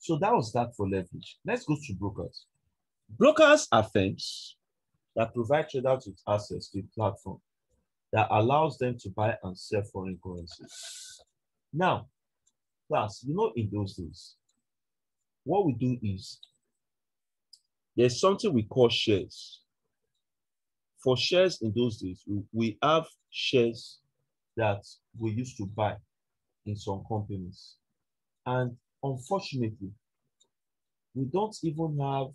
So that was that for leverage. Let's go to brokers. Brokers are firms that provide traders with access to a platform that allows them to buy and sell foreign currencies. Now, class, in those days, what we do is there's something we call shares. For shares in those days, we have shares that we used to buy in some companies. And unfortunately, we don't even have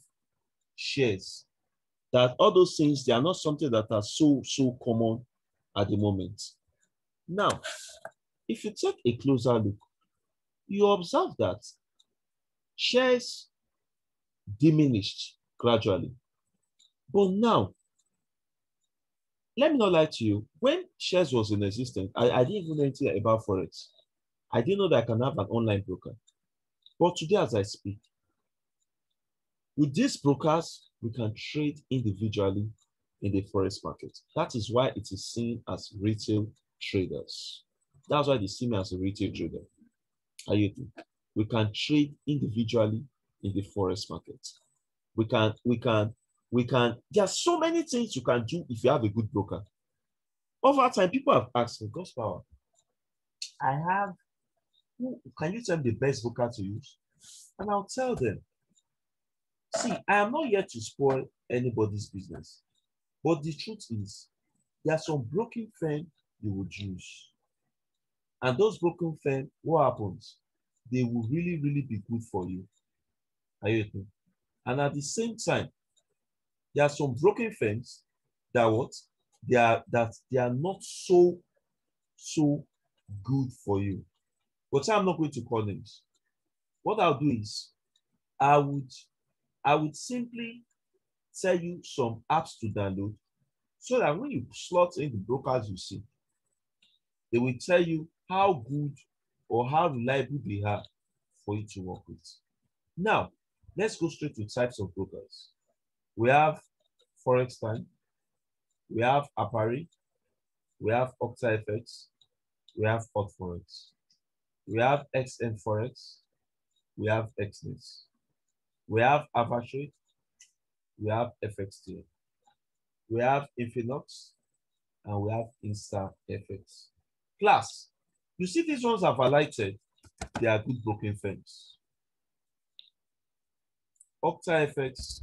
shares. That all those things, they are not something that are so common at the moment. Now, if you take a closer look, you observe that shares diminished gradually. But now, let me not lie to you, when shares was in existence, I didn't even know anything about Forex. I didn't know that I can have an online broker. But today, as I speak, with these brokers, we can trade individually in the Forex market. That is why it is seen as retail traders. That's why they see me as a retail trader. Are you with me? We can trade individually in the Forex market. There are so many things you can do if you have a good broker. Over time, people have asked me, God's power, can you tell me the best broker to use? And I'll tell them, see, I am not here to spoil anybody's business. But the truth is, there are some broking firms you would use. And those broken firms, what happens? They will really, really be good for you. Are you with me? And at the same time, there are some broken firms that they are not so good for you. But I'm not going to call names. What I'll do is I would simply tell you some apps to download so that when you slot in the brokers you see, they will tell you how good or how reliable they are for you to work with. Now, let's go straight to types of brokers. We have Forex Time, we have Apari, we have OctaFX, we have Hot Forex, we have XN Forex, we have XNet, we have Avatrade, we have FXT, we have Infinox, and we have InstaFX. Class, you see these ones I've highlighted, they are good broking firms. OctaFX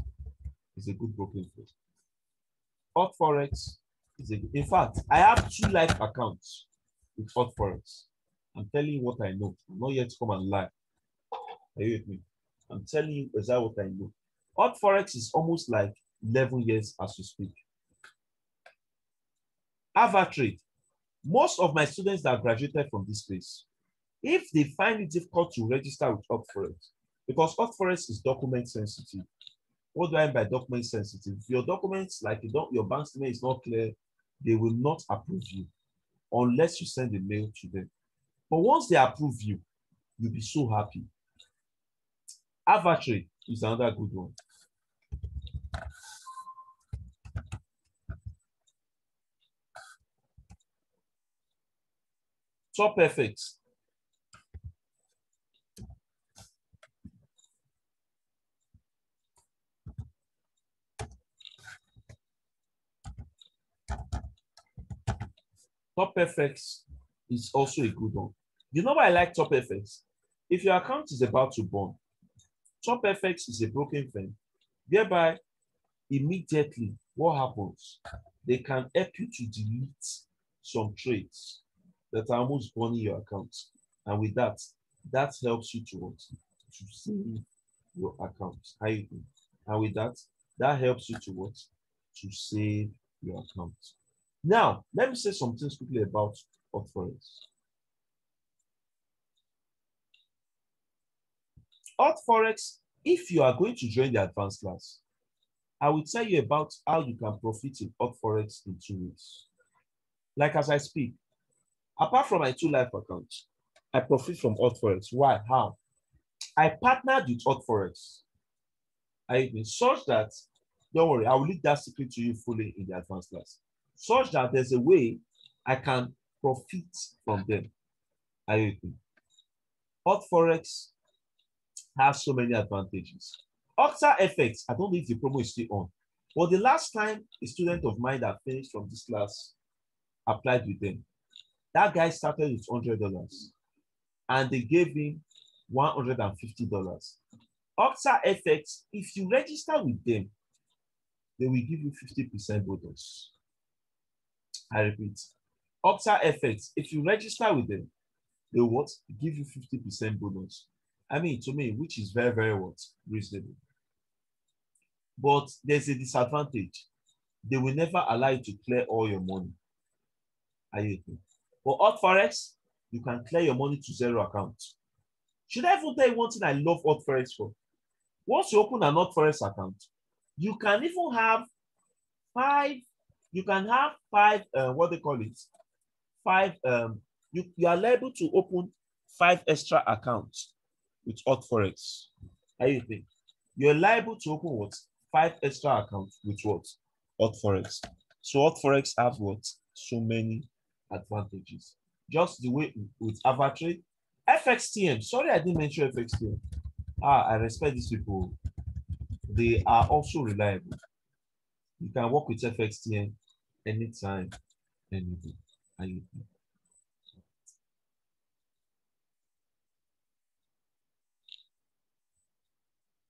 is a good broking firm. Hot Forex is a good. In fact, I have 2 live accounts with Hot Forex. I'm telling you what I know. I'm not yet to come and lie. Are you with me? I'm telling you exactly what I know. Hot Forex is almost like 11 years as we speak. Avatrade. Most of my students that graduated from this place, if they find it difficult to register with Hot Forex, because Hot Forex is document sensitive. What do I mean by document sensitive? If your documents, like your bank statement is not clear, they will not approve you unless you send a mail to them. But once they approve you, you'll be so happy. Avatrade is another good one. TopFX. TopFX is also a good one. You know why I like TopFX? If your account is about to burn, TopFX is a broking firm, whereby immediately what happens? They can help you to delete some trades that are almost burning your account. And with that helps you to save your account. And with that helps you to save your account. Now, let me say some things quickly about Hot Forex. Hot Forex, if you are going to join the advanced class, I will tell you about how you can profit in Hot Forex in 2 weeks. Like as I speak, apart from my 2 live accounts, I profit from Hot Forex. Why? How? I partnered with Hot Forex. Such that, don't worry, I will leave that secret to you fully in the advanced class. Such that there's a way I can profit from them. Hot Forex has so many advantages. Octa FX, I don't know if the promo is still on, but the last time a student of mine that finished from this class applied with them, that guy started with $100 and they gave him $150. Octa FX, if you register with them, they will give you 50% bonus. I repeat, Octa FX, if you register with them, they will what? Give you 50% bonus. I mean, to me, which is very, very what? Reasonable. But there's a disadvantage. They will never allow you to clear all your money. Are you with me? For Hot Forex, you can clear your money to zero account. Should I even tell you one thing I love Hot Forex for? Once you open an Hot Forex account, you can even have five, what they call it, you are liable to open 5 extra accounts with Hot Forex. How you think? You're liable to open what? 5 extra accounts with what? Hot Forex. So Hot Forex have what? So many advantages. Just the way with AvaTrade. FXTM. Sorry, I didn't mention FXTM. I respect these people. They are also reliable. You can work with FXTM anytime, anything.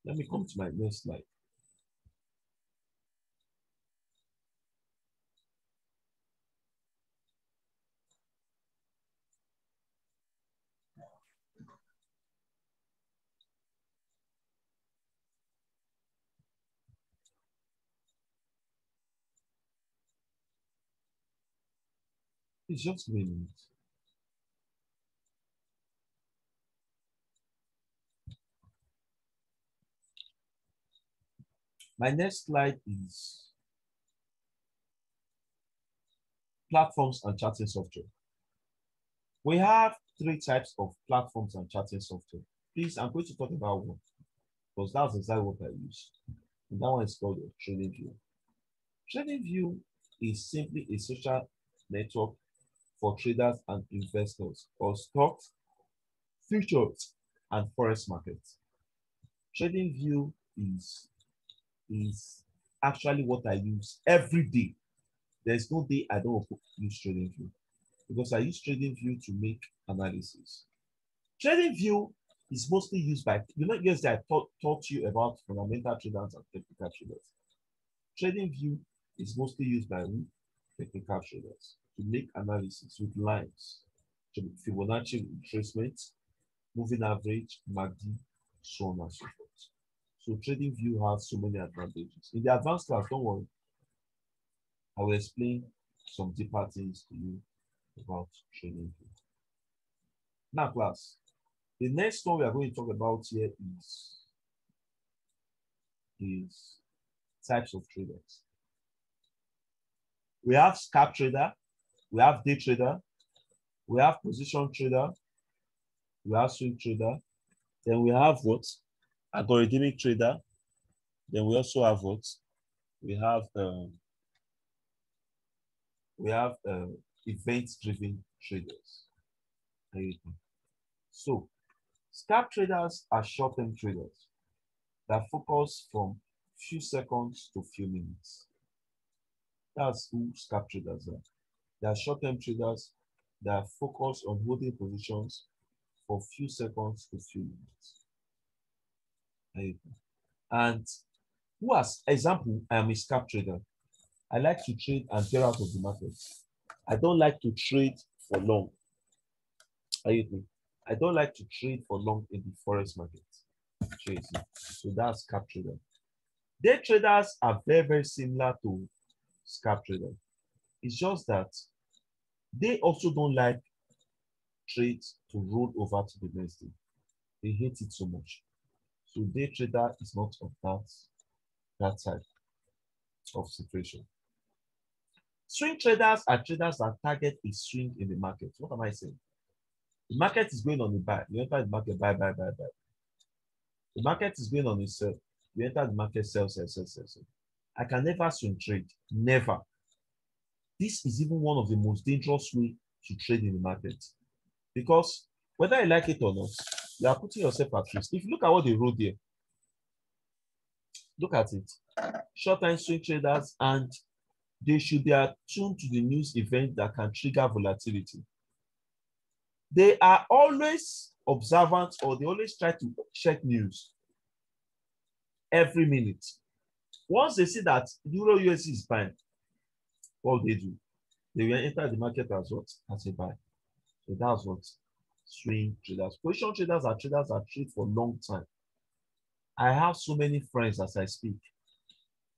Let me come to my next slide. It's just a minute. My next slide is platforms and chatting software. We have 3 types of platforms and chatting software. Please, I'm going to talk about one because that's exactly what I use. And that one is called TradingView. TradingView is simply a social network for traders and investors for stocks, futures, and forex markets. TradingView is actually what I use every day. There's no day I don't use TradingView because I use TradingView to make analysis. TradingView is mostly used by, yesterday I taught you about fundamental traders and technical traders. TradingView is mostly used by technical traders to make analysis with lines, Fibonacci retracement, moving average, MACD, so on and so forth. So TradingView has so many advantages. In the advanced class, don't worry, I will explain some deeper things to you about TradingView. Now, class, the next one we are going to talk about here is types of traders. We have scalp trader, we have day trader, we have position trader, we have swing trader, then we have what? Algorithmic trader, then we also have what? We have event-driven traders. So, scalp traders are short-term traders that focus from few seconds to few minutes. That's who scalp traders are. They are short-term traders that focus on holding positions for few seconds to few minutes. And who has example, I am a scalp trader. I like to trade and get out of the market. I don't like to trade for long. I don't like to trade for long in the forex market. So that's scalp trader. Day traders are very, very similar to scalp trader. It's just that they also don't like trades to roll over to the next day. They hate it so much. So day trader is not of that type of situation. Swing traders are traders that target a swing in the market. What am I saying? The market is going on a buy. You enter the market, buy. The market is going on a sell. You enter the market, sell. I can never swing trade. Never. This is even one of the most dangerous ways to trade in the market. Because whether I like it or not, You are putting yourself at risk. If you look at what they wrote there, look at it. Short-time swing traders, and they should be attuned to the news event that can trigger volatility. They are always observant, or they always try to check news every minute. Once they see that Euro USD is buying, what they do? They will enter the market as what? As a buy. So that's what swing traders. Position traders are traders that trade for a long time. I have so many friends as I speak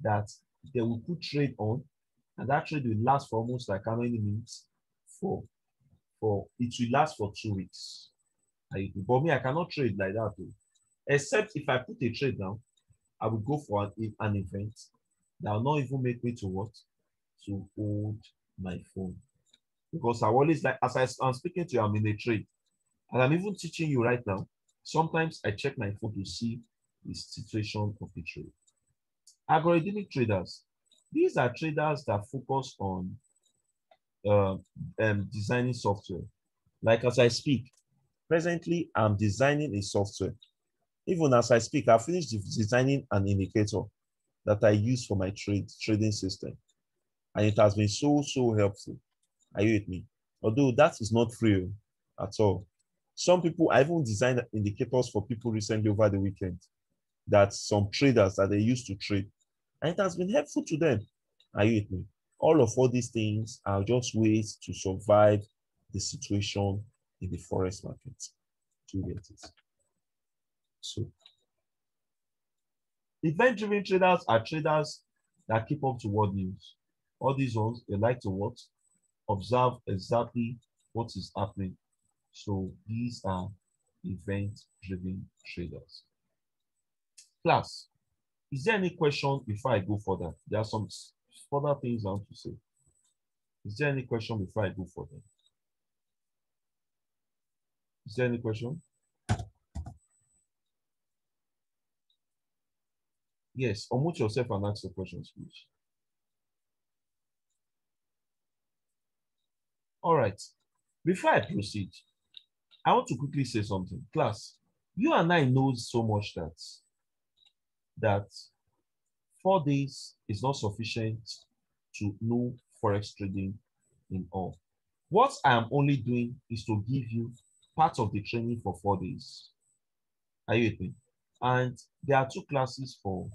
that they will put trade on, and that trade will last for almost like how many minutes? It will last for 2 weeks. But me, I cannot trade like that though. Except if I put a trade down, I will go for an event that will not even make me to what? To hold my phone. Because I always like, as I'm speaking to you, I'm in a trade. And I'm even teaching you right now. Sometimes I check my phone to see the situation of the trade. Algorithmic traders. These are traders that focus on designing software. Like as I speak, presently I'm designing a software. Even as I speak, I finished designing an indicator that I use for my trading system. And it has been so helpful. Are you with me? Although that is not free at all. Some people, I even designed indicators for people recently over the weekend, that some traders that they used to trade, and it has been helpful to them. Are you with me? All these things are just ways to survive the situation in the forex market. To get it. So, event-driven traders are traders that keep up to world news. All these ones, they like to what? Observe exactly what is happening. So these are event-driven traders. Class, is there any question before I go further? There are some further things I want to say. Is there any question before I go further? Is there any question? Yes, unmute yourself and ask the questions, please. All right. Before I proceed, I want to quickly say something. Class, you and I know so much that 4 days is not sufficient to know forex trading in all. What I am only doing is to give you part of the training for 4 days. Are you with me? And there are 2 classes for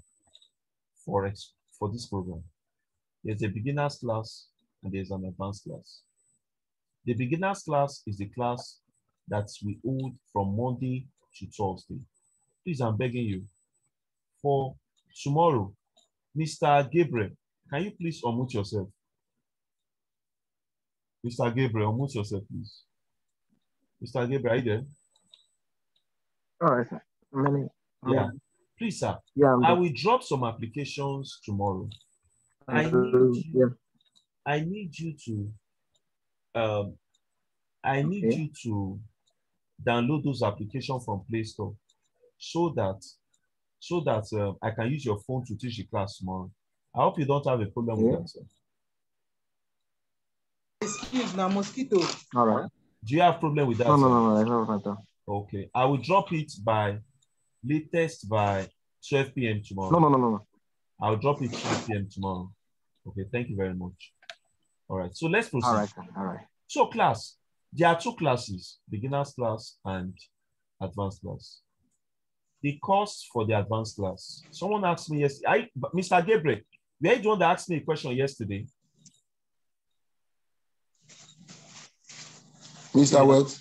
forex for this program. There's a beginner's class and there's an advanced class. The beginner's class is the class that we hold from Monday to Thursday. Please, I'm begging you. For tomorrow, Mr. Gabriel, can you please unmute yourself? Mr. Gabriel, unmute yourself, please. Mr. Gabriel, are you there? All right, sir. Yeah. Please, sir. Yeah, I will drop some applications tomorrow. I need you to download those applications from Play Store so that I can use your phone to teach the class tomorrow. I hope you don't have a problem with that, sir. Excuse now, mosquito. All right. Do you have a problem with that? No. Okay. I will drop it by latest by 12 p.m. tomorrow. No. I'll drop it 12 p.m. tomorrow. Okay, thank you very much. All right, so let's proceed. All right, sir. All right. So class, there are 2 classes, beginner's class and advanced class. The cost for the advanced class. Someone asked me yesterday, Mr. Gabriel, were you the one that asked me a question yesterday? Mr. What?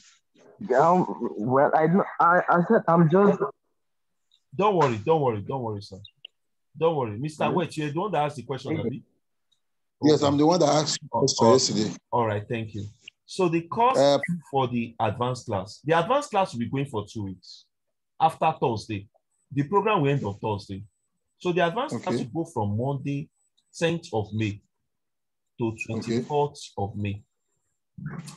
Well, I said I'm just. Don't worry, sir. Don't worry. Mr. Wet, you're the one that asked the question, Abby? Yes, I'm the one that asked you yesterday. All right, thank you. So the cost for the advanced class will be going for 2 weeks. After Thursday, the program will end on Thursday. So the advanced class will go from Monday, 10th of May to 24th of May.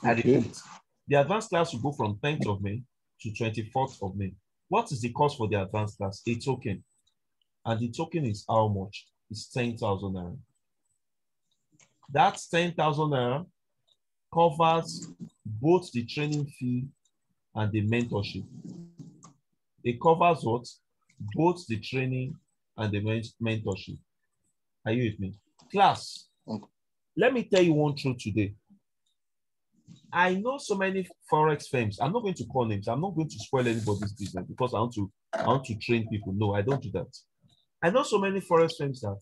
I repeat, the advanced class will go from 10th of May to 24th of May. What is the cost for the advanced class? A token. And the token is how much? It's 10,000 naira. That 10,000 naira covers both the training fee and the mentorship. It covers what? Both the training and the mentorship. Are you with me? Class, Okay. let me tell you one truth today. I know so many Forex firms. I'm not going to call names. I'm not going to spoil anybody's business because I want to train people. No, I don't do that. I know so many Forex firms that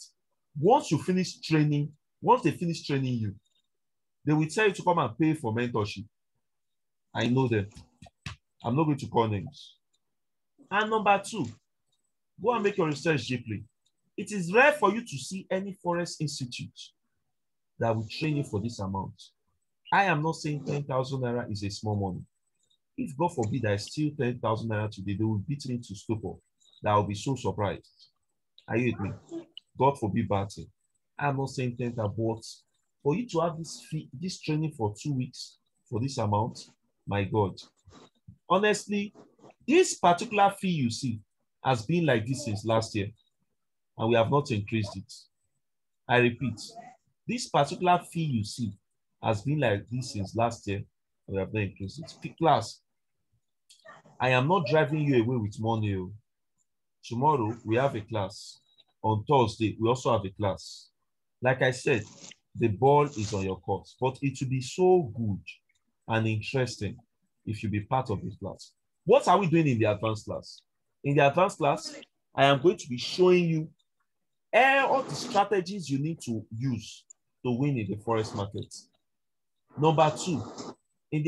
once they finish training you, they will tell you to come and pay for mentorship. I know them. I'm not going to call names. And number two, go and make your research deeply. It is rare for you to see any Forex institute that will train you for this amount. I am not saying 10,000 naira is a small money. If God forbid I steal 10,000 naira today, they will beat me to stupor. That will be so surprised. Are you with me? God forbid bad thing. I'm not saying 10,000, but for you to have this training for 2 weeks for this amount, my God. Honestly, this particular fee you see has been like this since last year, and we have not increased it. I repeat, this particular fee you see has been like this since last year, and we have not increased it. Class, I am not driving you away with money. Tomorrow, we have a class. On Thursday, we also have a class. Like I said, the ball is on your court, but it will be so good and interesting if you be part of the class. What are we doing in the advanced class? In the advanced class, I am going to be showing you all the strategies you need to use to win in the Forex market. Number two,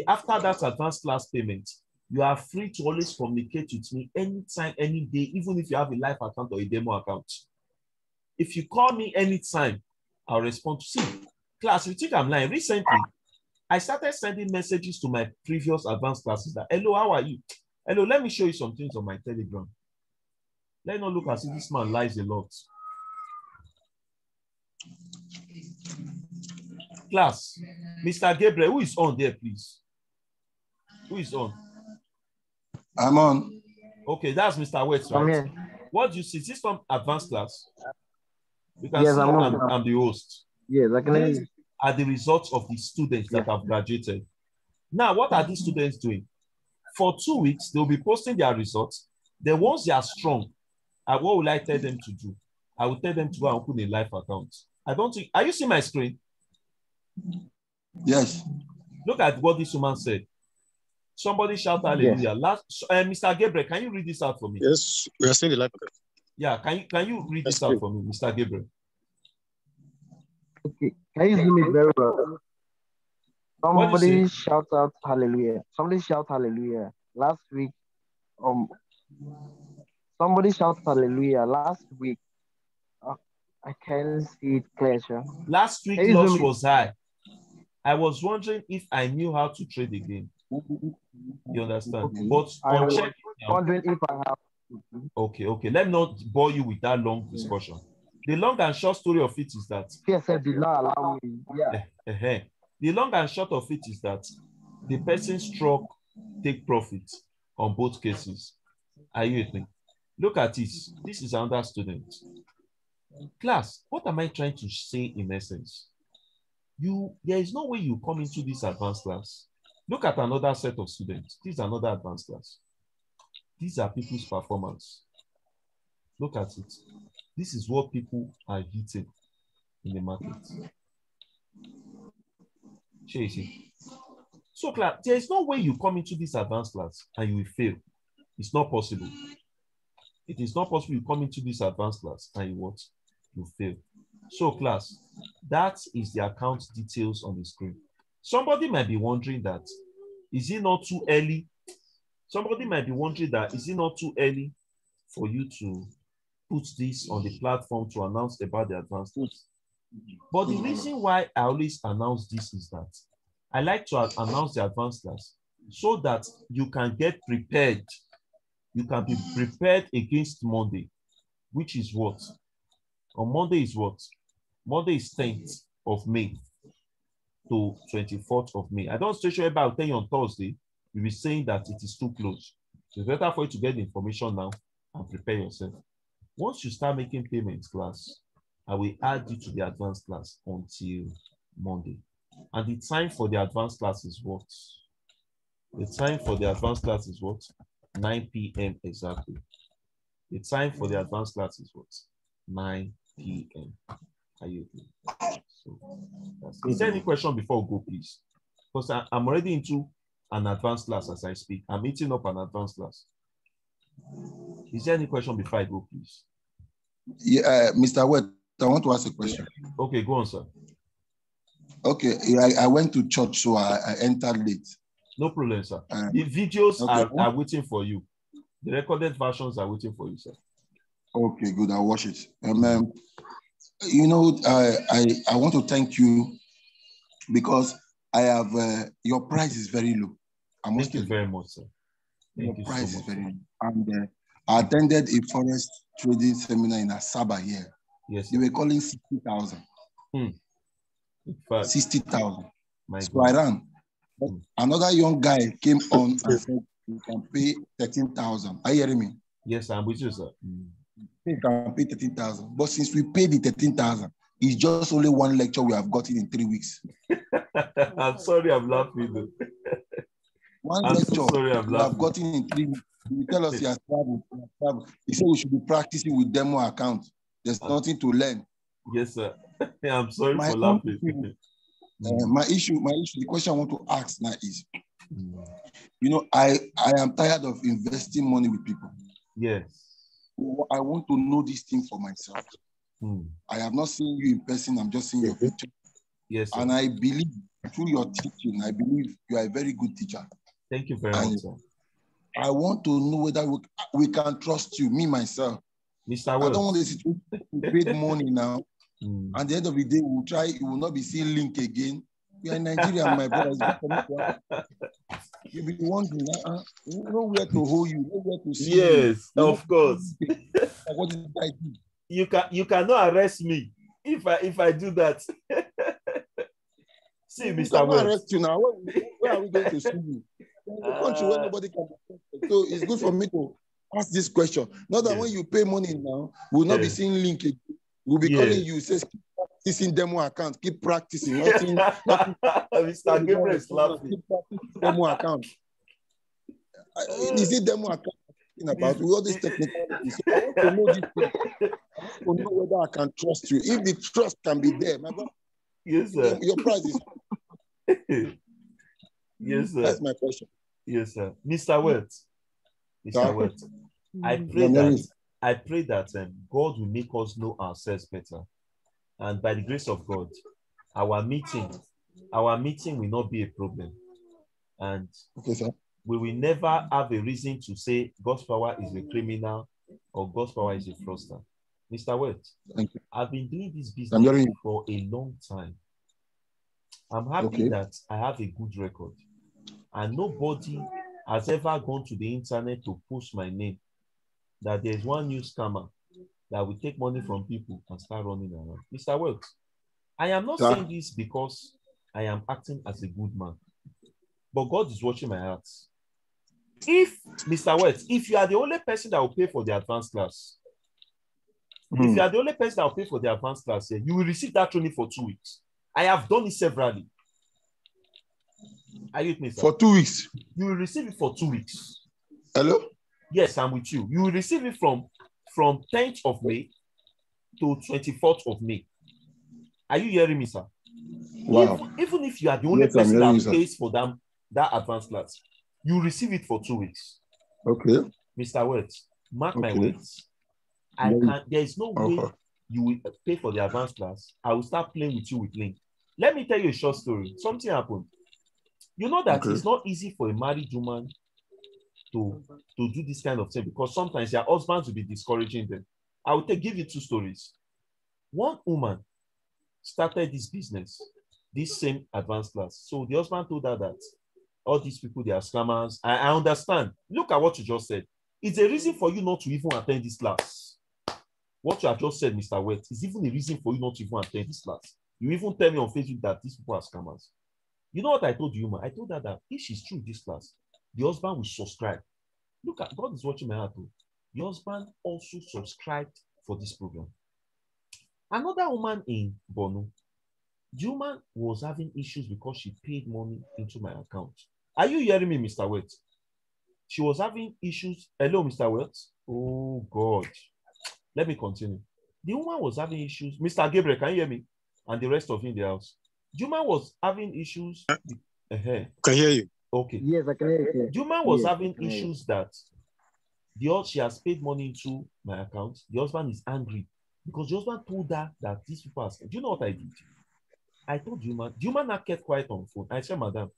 after that advanced class payment, you are free to always communicate with me anytime, any day, even if you have a live account or a demo account. If you call me anytime, I'll respond to see. Class, you think I'm lying? Recently, I started sending messages to my previous advanced classes that, hello, how are you? Hello, let me show you some things on my Telegram. Let's not look as if this man lies a lot. Class, Mr. Gabriel, who is on there, please? Who is on? I'm on. Okay, that's Mr. West, I'm right? here. What do you see? Is this some advanced class? You can Yes, see I'm on. I'm the host. Yes, I can hear These you. are the results of the students that have graduated. Now, what are these students doing? For 2 weeks, they'll be posting their results. Then once they are strong, what will I tell them to do? I will tell them to go and open a live account. I don't think, are you seeing my screen? Yes. Look at what this woman said. Somebody shout hallelujah. Yes. Mr. Gabriel, can you read this out for me? Yes, we are seeing the live account. Yeah, can you read this out for me, Mr. Gabriel? Okay. Can you zoom it very well? Somebody shout out hallelujah. Somebody shout hallelujah. Last week, somebody shout hallelujah. Last week, I can't see it clear, sure. Last week loss was high. I was wondering if I knew how to trade again. You understand? Okay. But I was check wondering if I have. Okay. Let me not bore you with that long discussion. The long and short story of it is that PSF did not allow me. Yeah. The long and short of it is that the person struck take profit on both cases. Are you with me? Look at this. This is another student. Class, what am I trying to say in essence? There is no way you come into this advanced class. Look at another set of students. This is another advanced class. These are people's performance. Look at it. This is what people are hitting in the market. So, class, there is no way you come into this advanced class and you will fail. It's not possible. It is not possible you come into this advanced class and you fail. So, class, that is the account details on the screen. Somebody might be wondering that, is it not too early? Somebody might be wondering that, is it not too early for you to put this on the platform to announce about the advanced class? But the reason why I always announce this is that I like to announce the advanced class so that you can get prepared. You can be prepared against Monday, which is what? On Monday is what? Monday is 10th of May to 24th of May. I don't sure if I'll tell you on Thursday, you'll be saying that it is too close. So it's better for you to get the information now and prepare yourself. Once you start making payments, class, I will add you to the advanced class until Monday. And the time for the advanced class is what? The time for the advanced class is what? 9 p.m. exactly. The time for the advanced class is what? 9 p.m. Are you with me? So is there any question before we go, please? Because I'm already into an advanced class as I speak. I'm eating up an advanced class. Is there any question before I go, please? Yeah, Mr. Wet, I want to ask a question. Okay, go on, sir. Okay, I went to church, so I entered late. No problem, sir. The videos are waiting for you. The recorded versions are waiting for you, sir. Okay, good. I'll watch it. You know, I want to thank you because I have your price is very low. Thank you very much, sir. Your price is very low. And I attended a forest trading seminar in Asaba here. Yes, they were calling 60,000. 60,000. So I ran. Another young guy came on and said, "You can pay 13,000." Are you hearing me? Yes, I'm with you, sir. You can pay 13,000. But since we paid the 13,000, it's just only one lecture we have gotten in 3 weeks. I'm sorry, I'm laughing. One lecture we have gotten in 3 weeks. You tell us he has traveled. He said we should be practicing with demo account. There's nothing to learn. Yes, sir. I'm sorry for laughing. My issue, the question I want to ask now is, you know, I am tired of investing money with people. Yes. I want to know this thing for myself. I have not seen you in person. I'm just seeing your picture. Yes, sir. And I believe through your teaching, I believe you are a very good teacher. Thank you very much, sir. I want to know whether we can trust you, me, myself. Mr. I don't want the situation to paid money now. At the end of the day, we'll try, you will not be seeing link again. We are in Nigeria, my brother. You'll be wondering, nowhere to hold you, nowhere to see you. Yes, of course. What did I do? You cannot arrest me if I do that. See, we Mr. Wells. Arrest you now. Where are we going to see you? In the country where nobody can. So it's good for me to ask this question. Not that when you pay money now, we'll not be seeing link again. We'll be calling you, says keep practicing demo account, keep practicing, nothing. Mr. Gabriel is laughing. Keep practicing demo account. Is it demo account about with all these technicalities? So I want to know this thing. I want to know whether I can trust you. If the trust can be there, my brother, yes, sir. Your price is. Yes, sir. That's my question. Yes, sir. Mr. Wet. Mr. Wet. I pray that God will make us know ourselves better. And by the grace of God, our meeting will not be a problem. And we will never have a reason to say God's power is a criminal or God's power is a fraudster. Mr. Wet, I've been doing this business for a long time. I'm happy that I have a good record. And nobody has ever gone to the internet to post my name that there's one new scammer that will take money from people and start running around. Mr. Wells, I am not saying this because I am acting as a good man, but God is watching my heart. If, Mr. Wells, if you are the only person that will pay for the advanced class, if you are the only person that will pay for the advanced class, you will receive that training for 2 weeks. I have done it severally. Are you with me, sir? For 2 weeks? You will receive it for 2 weeks. Hello? Yes, I'm with you. You will receive it from 10th of May to 24th of May. Are you hearing me, sir? Wow. Even if you are the only person that pays for that advanced class, you receive it for 2 weeks. Okay. Mr. Words, mark my words. There is no way you will pay for the advanced class. I will start playing with you with link. Let me tell you a short story. Something happened. You know that it's not easy for a married woman to do this kind of thing because sometimes their husbands will be discouraging them. I will give you 2 stories. One woman started this business, this same advanced class. So the husband told her that all these people, they are scammers. I understand. Look at what you just said. It's a reason for you not to even attend this class. What you have just said, Mr. Wet, is even a reason for you not to even attend this class. You even tell me on Facebook that these people are scammers. You know what I told you, man? I told her that if she's true in this class, the husband will subscribe. Look at God is watching my heart too. The husband also subscribed for this program. Another woman in Bono, the woman was having issues because she paid money into my account. Are you hearing me, Mr. Wet? she was having issues. Hello, Mr. Welts. Oh God. Let me continue. The woman was having issues. Mr. Gabriel, can you hear me? And the rest of you in the house. The woman was having issues. Can hear you. Okay. Yes, I can hear you. The woman was having issues that she has paid money into my account. The husband is angry because the husband told her that these people are. Do you know what I did? I told the woman not kept quiet on the phone. I said, Madam,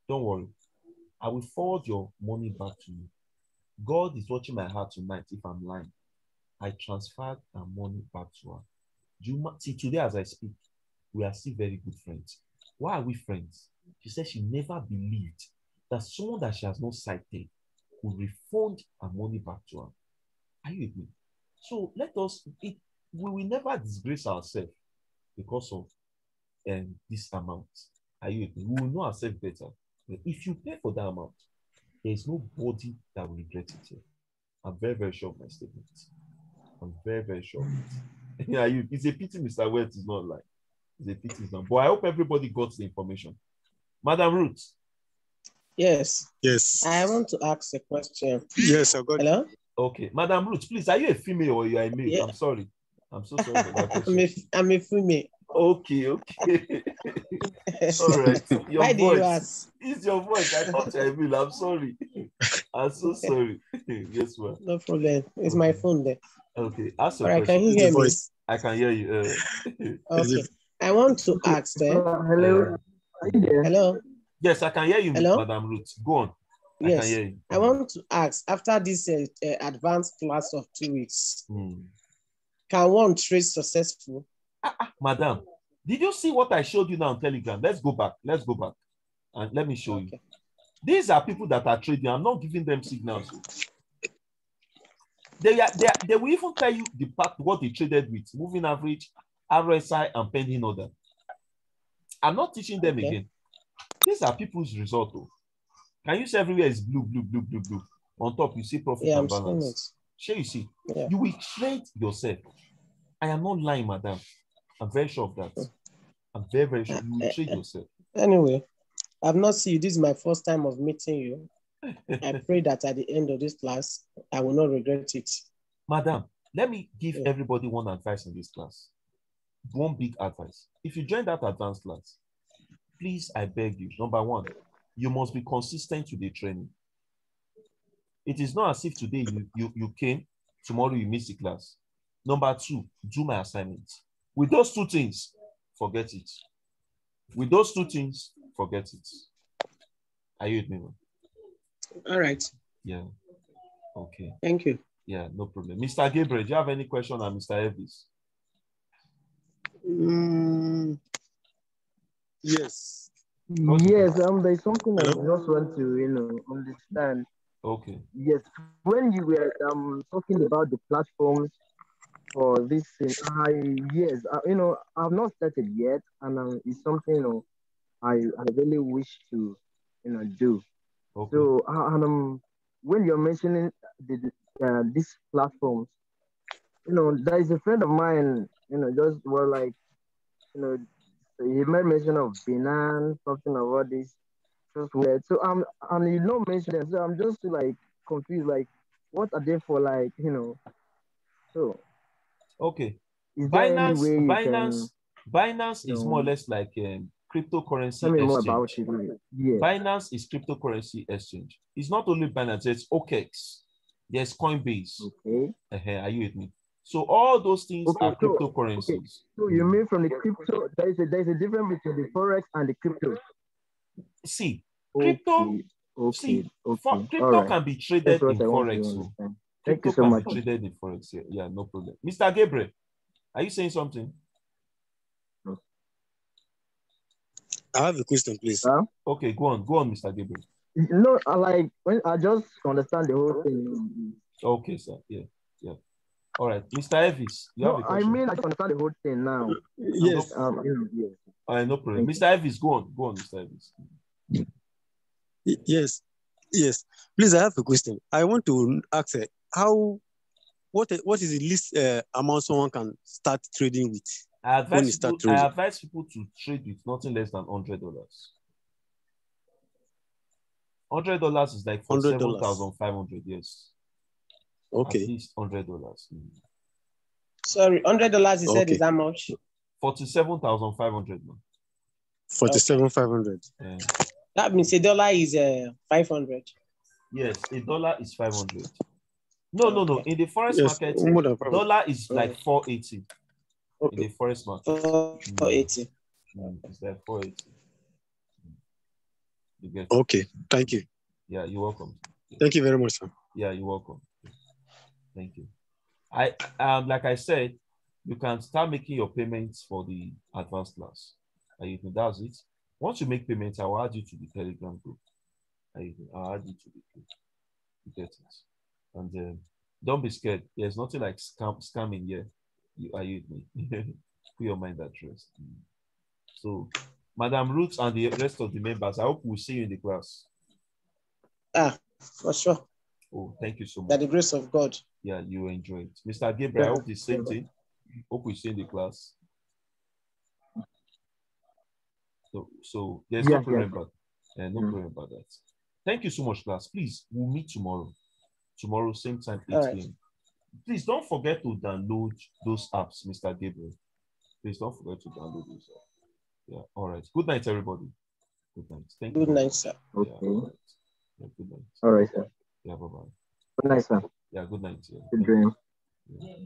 don't worry. I will forward your money back to you. God is watching my heart tonight if I'm lying. I transferred her money back to her. See, today as I speak, we are still very good friends. Why are we friends? She said she never believed that someone that she has not cited will refund her money back to her. Are you with me? So we will never disgrace ourselves because of this amount. Are you with me? We will know ourselves better. But if you pay for that amount, there is nobody that will regret it here. I'm very, very sure of my statement. I'm very, very sure of it. Yeah, it's a pity Mr. West is not lying. It's a pity it's not. But I hope everybody got the information. Madam Ruth. Yes. Yes. I want to ask a question. Yes, I got it. Hello? Okay. Madam Ruth, please, are you a female or you are a male? Yeah. I'm sorry. I'm so sorry for that question. I'm a female. Okay. All right. Your Why voice. do you ask? It's your voice. I thought you were a male. I'm sorry. I'm so sorry. Yes, ma'am. No problem. It's my phone there. Okay. Ask a question. Can you hear me? I can hear you. Okay. I want to ask. Hello. Hello. Yes, I can hear you, Hello? Madam Ruth. Go on. Yes. I can hear you. I want to ask, after this advanced class of 2 weeks, can one trade successful? Madam, did you see what I showed you now on Telegram? Let's go back. And let me show you. These are people that are trading. I'm not giving them signals. They will even tell you what they traded with, moving average, RSI, and pending order. I'm not teaching them again. These are people's results. Can you see everywhere is blue? On top, you see profit and balance. Sure, you see. Yeah. You will trade yourself. I am not lying, madam. I'm very sure of that. I'm very, very sure. You will trade yourself. Anyway, I've not seen you. This is my first time of meeting you. I pray that at the end of this class, I will not regret it. Madam, let me give everybody one advice in this class. One big advice. If you join that advanced class, please, I beg you, number one, you must be consistent with the training. It is not as if today you came, tomorrow you miss the class. Number two, do my assignment. With those two things, forget it. With those two things, forget it. Are you with me, man? All right. Yeah. Okay. Thank you. Yeah, no problem. Mr. Gabriel, do you have any question on Mr. Elvis? Yes. Yes, there's something I just want to, understand. Okay. Yes, when you were talking about the platforms for this thing, I've not started yet, and it's something I really wish to do. Okay. So when you're mentioning these platforms, there is a friend of mine, he made mention of Binance, something about this. Just weird. So and you don't mention them, so I'm just like confused, like what are they for, like, so okay. Is there any way Binance is more or less like cryptocurrency tell me exchange. more about it. Yeah. Binance is cryptocurrency exchange. It's not only Binance, it's OKEx, there's Coinbase. Okay. Are you with me? So all those things are cryptocurrencies. Okay. So you mean from the crypto, there's a difference between the forex and the crypto. See, crypto can be traded in forex. So Thank you so much. Can be traded in forex. Yeah, no problem. Mr. Gabriel, are you saying something? I have a question, please. Okay, go on, Mr. Gabriel. No, I just understand the whole thing. Okay, sir. Yeah. All right, Mr. Elvis, you have a question. I mean, I understand the whole thing now. Yes. Yes. All right, no problem. Mr. Elvis, go on, Mr. Elvis. Yes. Please, I have a question. I want to ask what is the least amount someone can start trading with? I advise people to trade with nothing less than $100. $100 is like $100. 47,500. Yes. At Okay. least $100. Sorry, $100 you said Okay. is how much? 47,500. 47,500. Yeah. That means $1 is 500. Yes, $1 is 500. No. In the forest Yes, market, more than 500. dollar is like 480 in Okay. the forest market. 480. It's like 480. You get it? Okay. Thank you. Yeah, you're welcome. Thank you very much, sir. Yeah, you're welcome. Thank you. Like I said, you can start making your payments for the advanced class. That's it. Once you make payments, I will add you to the Telegram group. I'll add you to the group. You get it. And don't be scared. There's nothing like scamming here. Are you with me? Put your mind at rest. So, Madam Ruth and the rest of the members, I hope we'll see you in the class. For sure. Oh, thank you so much. By the grace of God. Yeah, you enjoy it. Mr. Gabriel, I hope the same thing. Hope we see you in the class. So there's no problem about no problem about that. Thank you so much, class. Please, we'll meet tomorrow. Tomorrow, same time, 8 p.m. Please don't forget to download those apps, Mr. Gabriel. Please don't forget to download those apps. Yeah, all right. Good night, everybody. Good night. Thank you. Good night, sir. Okay. Yeah, all right. Yeah, good night. All right, sir. Yeah, bye-bye. Good night, sir. Yeah, good night. Yeah. Good dream. Yeah.